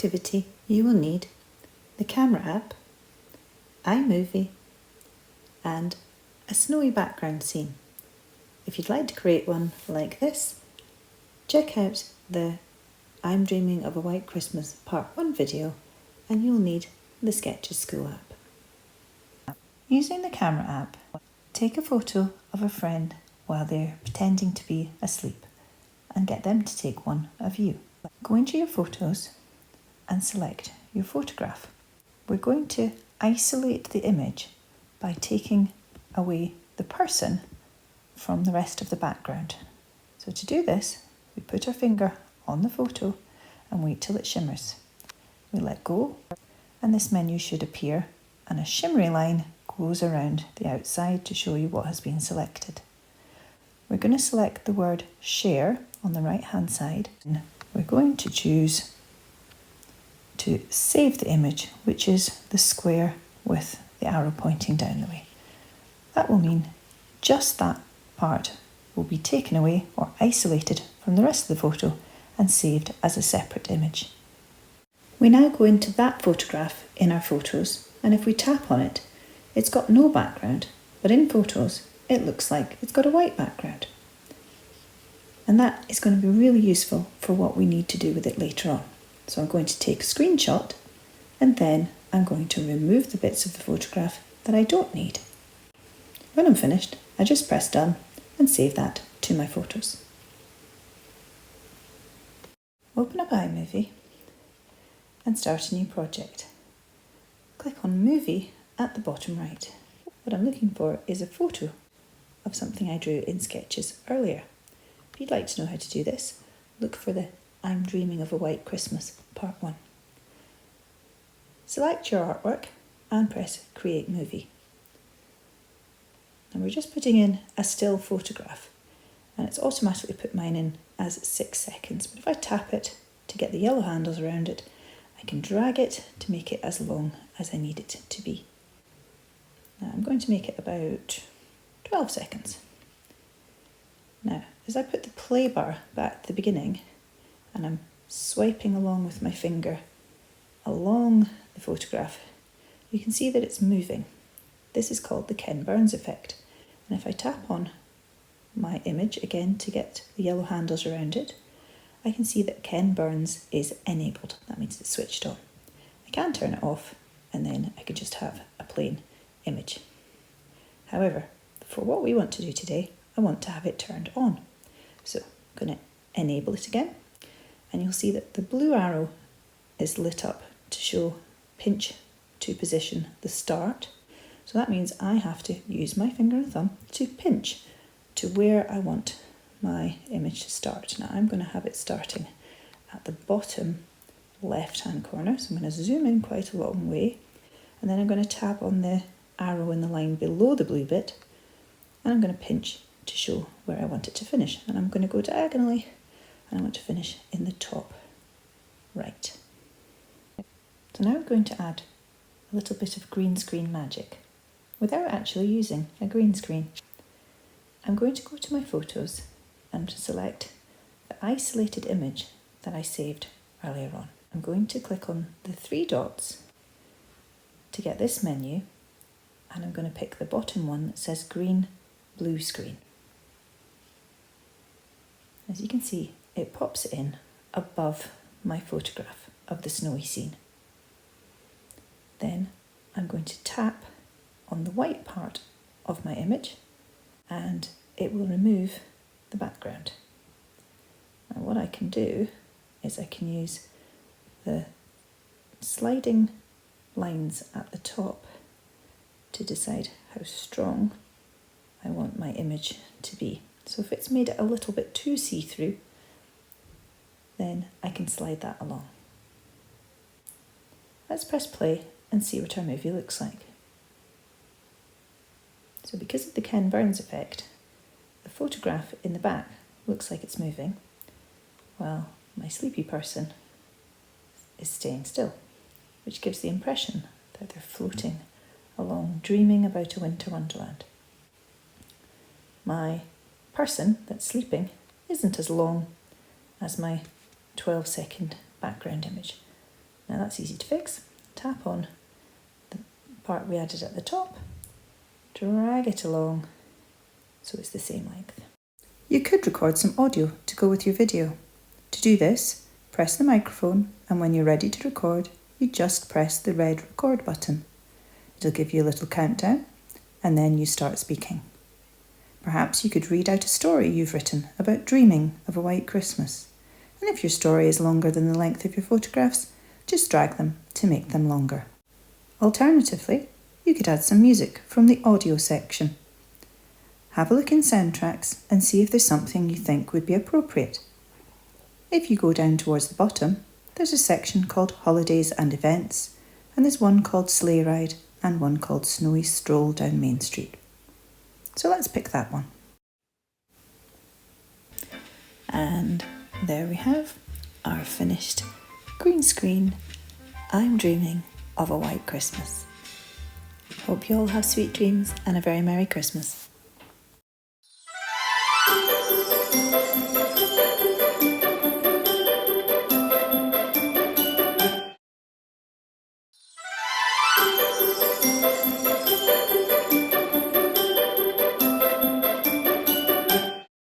activity, you will need the camera app, iMovie, and a snowy background scene. If you'd like to create one like this, check out the I'm Dreaming of a White Christmas Part 1 video, and you'll need the Sketches School app. Using the camera app, take a photo of a friend while they're pretending to be asleep and get them to take one of you. Go into your photos and select your photograph. We're going to isolate the image by taking away the person from the rest of the background. So to do this, we put our finger on the photo and wait till it shimmers. We let go and this menu should appear, and a shimmery line goes around the outside to show you what has been selected. We're going to select the word share on the right hand side. We're going to choose to save the image, which is the square with the arrow pointing down the way. That will mean just that part will be taken away or isolated from the rest of the photo and saved as a separate image. We now go into that photograph in our photos, and if we tap on it, it's got no background, but in photos it looks like it's got a white background. And that is going to be really useful for what we need to do with it later on. So I'm going to take a screenshot and then I'm going to remove the bits of the photograph that I don't need. When I'm finished, I just press done and save that to my photos. Open up iMovie and start a new project. Click on Movie at the bottom right. What I'm looking for is a photo of something I drew in Sketches earlier. If you'd like to know how to do this, look for the I'm Dreaming of a White Christmas Part 1. Select your artwork and press Create Movie. And we're just putting in a still photograph, and it's automatically put mine in as 6 seconds. But if I tap it to get the yellow handles around it, I can drag it to make it as long as I need it to be. Now I'm going to make it about 12 seconds. Now, as I put the play bar back at the beginning and I'm swiping along with my finger along the photograph, you can see that it's moving. This is called the Ken Burns effect. And if I tap on my image again to get the yellow handles around it, I can see that Ken Burns is enabled. That means it's switched on. I can turn it off and then I could just have a plain image. However, for what we want to do today, I want to have it turned on. So I'm going to enable it again, and you'll see that the blue arrow is lit up to show pinch to position the start. So that means I have to use my finger and thumb to pinch to where I want my image to start. Now I'm going to have it starting at the bottom left hand corner, so I'm going to zoom in quite a long way, and then I'm going to tap on the arrow in the line below the blue bit, and I'm going to pinch to show where I want it to finish, and I'm going to go diagonally and I want to finish in the top right. So now I'm going to add a little bit of green screen magic without actually using a green screen. I'm going to go to my photos and select the isolated image that I saved earlier on. I'm going to click on the 3 dots to get this menu, and I'm going to pick the bottom one that says green blue screen. As you can see, it pops it in above my photograph of the snowy scene. Then I'm going to tap on the white part of my image and it will remove the background. Now what I can do is I can use the sliding lines at the top to decide how strong I want my image to be. So if it's made it a little bit too see-through, then I can slide that along. Let's press play and see what our movie looks like. So because of the Ken Burns effect, the photograph in the back looks like it's moving, while my sleepy person is staying still, which gives the impression that they're floating along, dreaming about a winter wonderland. My person that's sleeping isn't as long as my 12-second background image, Now that's easy to fix. Tap on the part we added at the top, drag it along so it's the same length. You could record some audio to go with your video. To do this, press the microphone, and when you're ready to record, you just press the red record button. It'll give you a little countdown, and then you start speaking. Perhaps you could read out a story you've written about dreaming of a white Christmas. And if your story is longer than the length of your photographs, just drag them to make them longer. Alternatively, you could add some music from the audio section. Have a look in Soundtracks and see if there's something you think would be appropriate. If you go down towards the bottom, there's a section called Holidays and Events, and there's one called Sleigh Ride and one called Snowy Stroll Down Main Street. So let's pick that one. And there we have our finished green screen, I'm Dreaming of a White Christmas. Hope you all have sweet dreams and a very Merry Christmas.